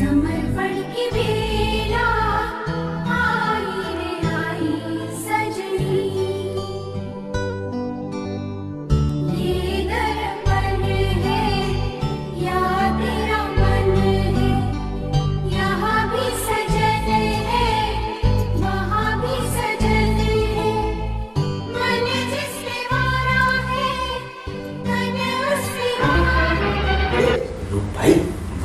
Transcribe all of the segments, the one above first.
समर्पण की बेला आई रे आई सजनी, ये दर्पण है या तेरा मन है, यहाँ भी सजन है वहाँ भी सजन है, मन जिसने वारा है तन उससे वारा है। भाई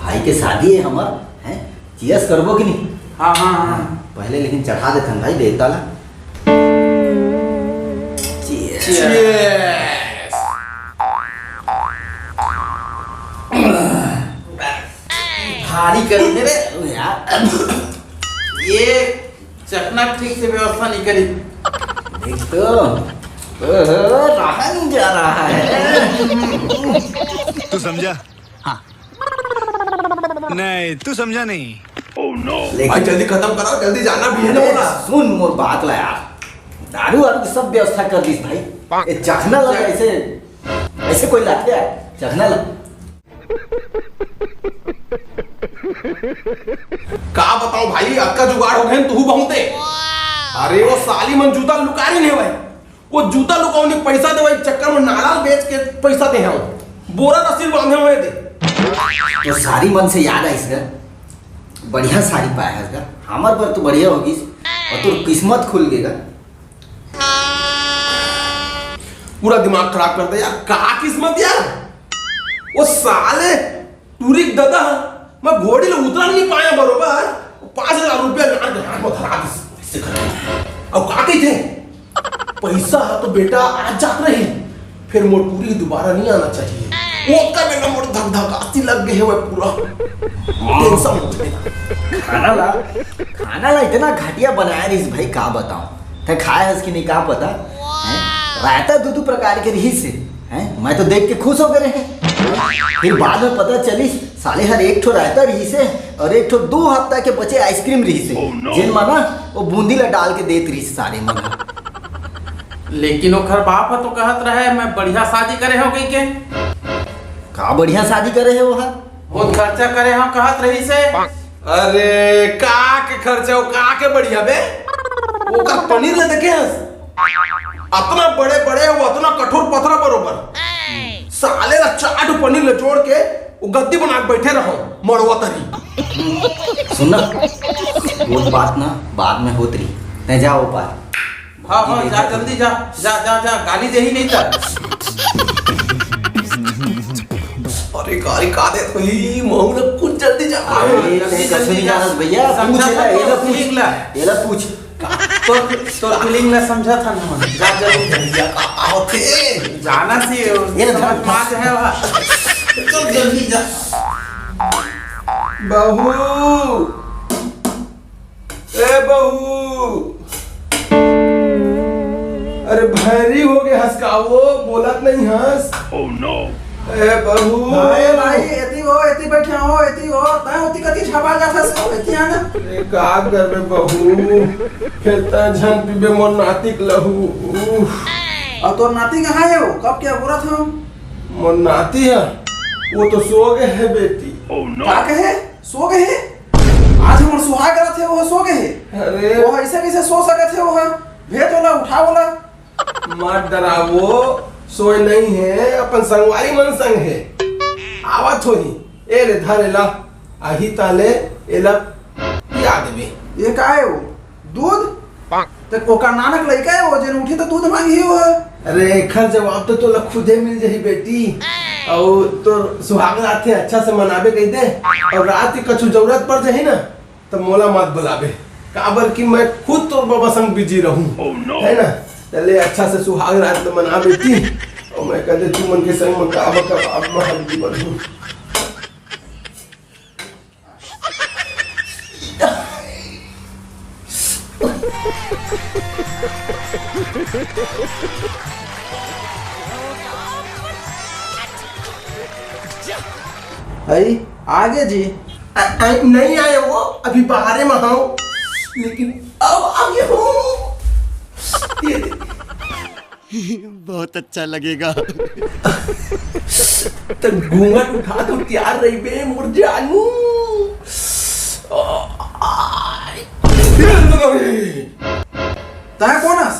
भाई के शादी है हमार हैं, चियर्स करबो कि नहीं? हाँ हाँ हाँ पहले लेकिन चढ़ा देथन भाई देवता ला। चियर्स। भारी कर दे रे अरे यार ये चखना ठीक से व्यवस्था नहीं करी। देख तो रहा नहीं जा रहा है। तू समझा? हाँ। नहीं तू समझा नहीं। भाई जल्दी खत्म करो, जल्दी जाना भी है ना बोला। सुन मोर बात ला यार, दारू वारू की सब व्यवस्था कर दी भाई। ये चखना लगा ऐसे ऐसे कोई लाते है चखना लगा। का बताओ भाई, अक्का जुगाड़ हो गए तू बहुते। अरे वो साली मन जूता लुकारी नहीं भाई, वो जूता लुकाओ पैसा दे भाई, चक्कर में नारियल बेच के पैसा दे हम बोरा रसीद बांधे हुए थे। तो सारी मन से याद आई इसका, बढ़िया साड़ी पाया है इसका, हमार पर तो बढ़िया होगी और तो किस्मत खुल गएगा। पूरा दिमाग खराब कर दे यार, का किस्मत यार। वो साले टूरिक दादा मैं घोड़ी ले उतरा नहीं पाया बरोबर, 5,000 रुपया गांड में धरा दी। अब का थे पैसा तो बेटा आज जात रही, फिर मोटूरी दोबारा नहीं आना चाहिए। वो का बेटा मोट धक धकासी लग गए है पूरा टेंशन हो गया। खाना ला इतना घटिया बनाया रही भाई, का बताऊं थे खाए हंस की नहीं का पता है? रायता दो प्रकार के रही से हैं, मैं तो देख के खुश हो गए हैं। फिर बाद में पता चली साले हर एक ठो रायता रही से और एक ठो 2 हफ्ता के बचे आइसक्रीम रही से, जिन माना वो बूंदी ला डाल के देत रही सारे मन। लेकिन वो खर बाप है तो कहत रहे मैं बढ़िया शादी करे हो कहीं के। का बढ़िया शादी करे है वो है? बहुत खर्चा करे हो कहत रही से। अरे का के खर्चा हो, का के बढ़िया बे। वो का पनीर ले देखे अतना बड़े बड़े वो अतना कठोर पथरा बरोबर, साले ला 4 पनीर ले जोड़ के वो गद्दी बना के बैठे रहो मड़वा तरी। सुन ना वो बात ना बाद में होत रही, नहीं जाओ पार। हाँ हाँ जा जल्दी जा जा जा जा, गाली दे ही नहीं था। अरे गाड़ी का दे तो ही महू ने कुछ जल्दी जा। जल्दी जल्दी जा भैया, पूछ ले एला पूछ ले एला पूछ तो फीलिंग ना समझा था ना, जा जल्दी आओ थे जाना सी ये ना बात है वहाँ। चल जल्दी जा। बहू ए बहू, अरे भैरी हो गए हंस का वो बोलत नहीं हंस। ओह नो ए बहू भाई एती बैठे हो एती हो ता होती कति छापा जाता सब एती आना। अरे का करबे बहू, फिर त झन पीबे मोर नातिक लहू। और तो नाती कहाँ है वो, कब क्या बोला था? मोर नाती है वो तो सो गए है बेटी। क्या कहे सो गए है? आज हम सुहाग रहे थे वो सो गए है। अरे वो ऐसे कैसे सो सके थे? वो भेज बोला उठा बोला मत डरावो, सोए नहीं है, अपन संगवारी मन संग है। आवत होही ए रे धरे ला आही ताले एला याद देबे। ये का है वो दूध तो ओका नानक लइका है वो जन उठी तो दूध मांगी हो। अरे एखर जवाब तो तोला खुदे मिल जाही बेटी। और तो सुहाग रात के अच्छा से मनाबे कह दे, और रात की कछु जरूरत पड़ जाही ना तो मोला मत बुलाबे, काबर कि मैं खुद तो बाबा संग बिजी रहूं। है ना, चले अच्छा से सुहाग रात में मना बेटी, और मैं कहते तू मन के संग में काबा का आप हल्दी बढ़ू। भाई आगे जी नहीं आए वो, अभी बाहर में हूँ, लेकिन अब आगे हूँ। बहुत अच्छा लगेगा। तो घूंघट उठा तो तैयार रही बे मोर जानू। तय कोनस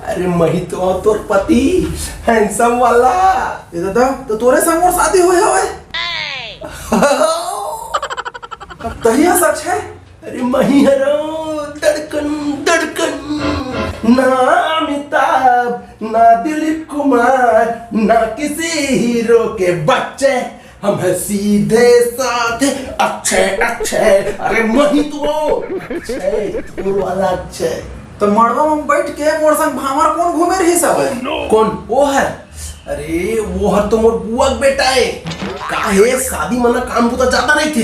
अरे मही तो तोर पति हैंडसम वाला। ये दादा तो तोरे संग मोर शादी होए हवे तहिया सच है। अरे मही हरो धड़कन धड़कन, ना अमिताभ ना दिलीप कुमार ना किसी हीरो के बच्चे, हम है सीधे साधे अच्छे अच्छे। अरे मही तो अच्छे तोर वाला अच्छे। तो मड़वा में बैठ के मोर संग भामर कौन घूमे रही सब कौन वो है? अरे वो है तो मोर बुआ का बेटा है। काहे शादी मना काम पुता जाता नहीं थे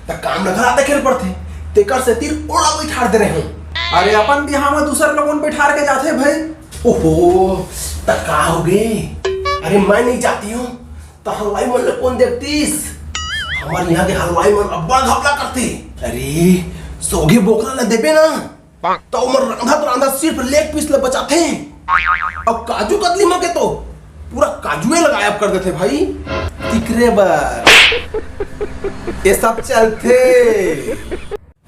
त काम न कराते खेल पड़ते तेकर से तीर ओड़ा बैठार दे रहे हैं। अरे अपन बिहार में दूसरे लोगों बैठार के जाते भाई। ओहो त का हो गए? अरे मैं नहीं जाती हूँ तो हलवाई मन ले कौन देखतीस? हमारे यहाँ के हलवाई मन अब्बा घपला करते। अरे सोगे बोकरा ले देबे ना तो उमर रांधा सिर्फ लेग पीस ले बचाते। अब काजू कतली मके तो पूरा काजुए लगाया कर देते भाई। तिकरे बार ये सब चलते।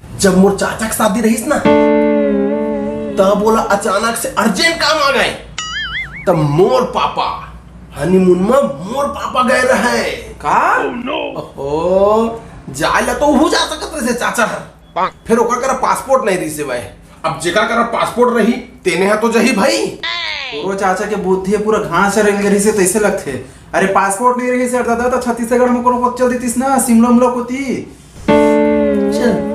जब मोर चाचा की शादी रहीस ना तब बोला अचानक से अर्जेंट काम आ गए तब मोर पापा हनीमून में मोर पापा गए रहे का ओहो जाए तो हो जा सकत रहे चाचा फिर ओकर करा पासपोर्ट नहीं रही से भाई। अब जेकर करा पासपोर्ट रही तेने है तो जही भाई। वो चाचा के बुद्धि पूरा घास चल रही से तैसे लगते। अरे पासपोर्ट नहीं रही से दादा तो छत्तीसगढ़ में कोनो चल देतीस ना शिमला उमला कोती। चल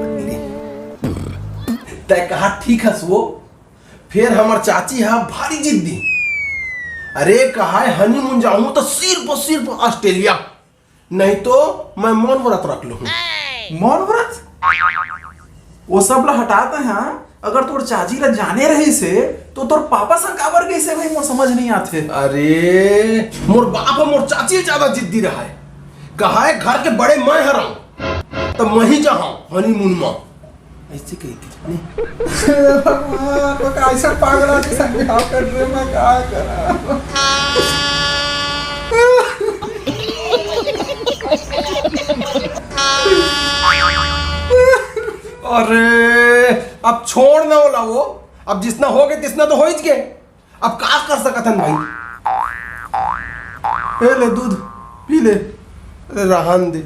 तय कहा ठीक है वो। फिर हमार चाची है भारी जिद्दी। अरे कहा है हनीमून जाऊं तो सिर्फ ऑस्ट्रेलिया नहीं तो मैं मौन व्रत रख लूं। मौन व्रत वो सब ला हटाते हैं। अगर तोर चाची ला जाने रही से तो तोर पापा संग काबर गई से भाई मोर समझ नहीं आते। अरे मोर बाप और मोर चाची ज्यादा जिद्दी रहा है। कहा है घर के बड़े मैं हराऊं तो मैं ही जाऊं हनीमून में। ऐसे कही भगवान वो कैसा पागल के संग बिहाव कर रहे मैं क्या करा। अरे अब छोड़ ना होला वो। अब जितना हो गए तितना तो हो ही गए। अब का कर सकत हन भाई। ले दूध पी ले। अरे रहन दे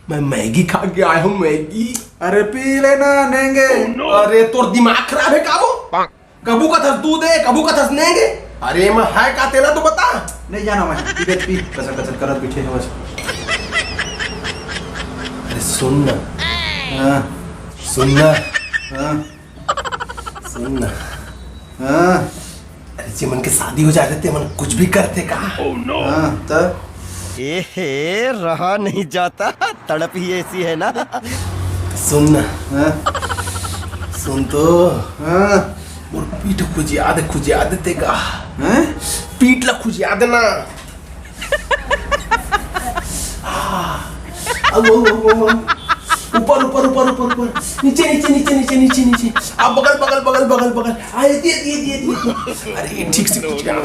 मैं मैगी खा के आया हूँ मैगी। अरे पी लेना नेंगे। अरे तोर दिमाग खराब है काबो? कबू का थस दूध है कबू का थस नेंगे। अरे मैं है का तेला तो बता। नहीं जाना मैं पी कसर कसर करत बैठे है बस। अरे सुन ना हाँ सुन ना हाँ सुन ना। हाँ अरे जी मन के शादी हो जाते थे मन कुछ भी करते का। हाँ तब ए रहा नहीं जाता, तड़प ही ऐसी है ना। सुन ना हाँ सुन तो हाँ मोर पीठ खुजिया देते का। हैं पीठ ला खुजिया देना। ऊपर ऊपर ऊपर ऊपर ऊपर नीचे नीचे नीचे नीचे नीचे नीचे अब बगल बगल बगल बगल बगल। ये अरे ठीक से खुजिया ना।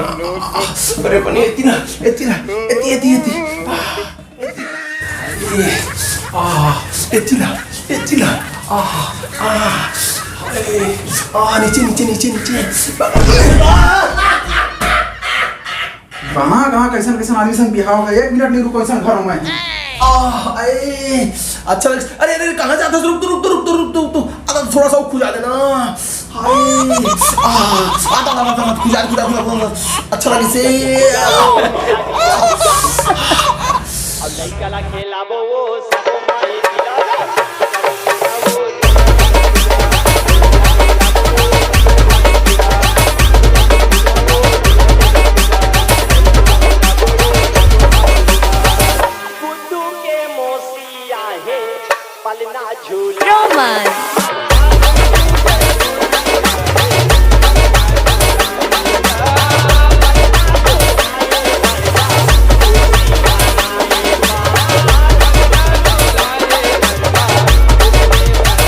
अरे बने इतना इतना इतना इतना नीचे नीचे नीचे नीचे। कहाँ कैसन कैसन आदमी संग बिहाव है। 1 मिनट नहीं रुको ऐसा घर में। अच्छा अरे अरे कहाँ जाता है? रुक तो अगर थोड़ा सा खुजा देना। खुजा अच्छा लगे से।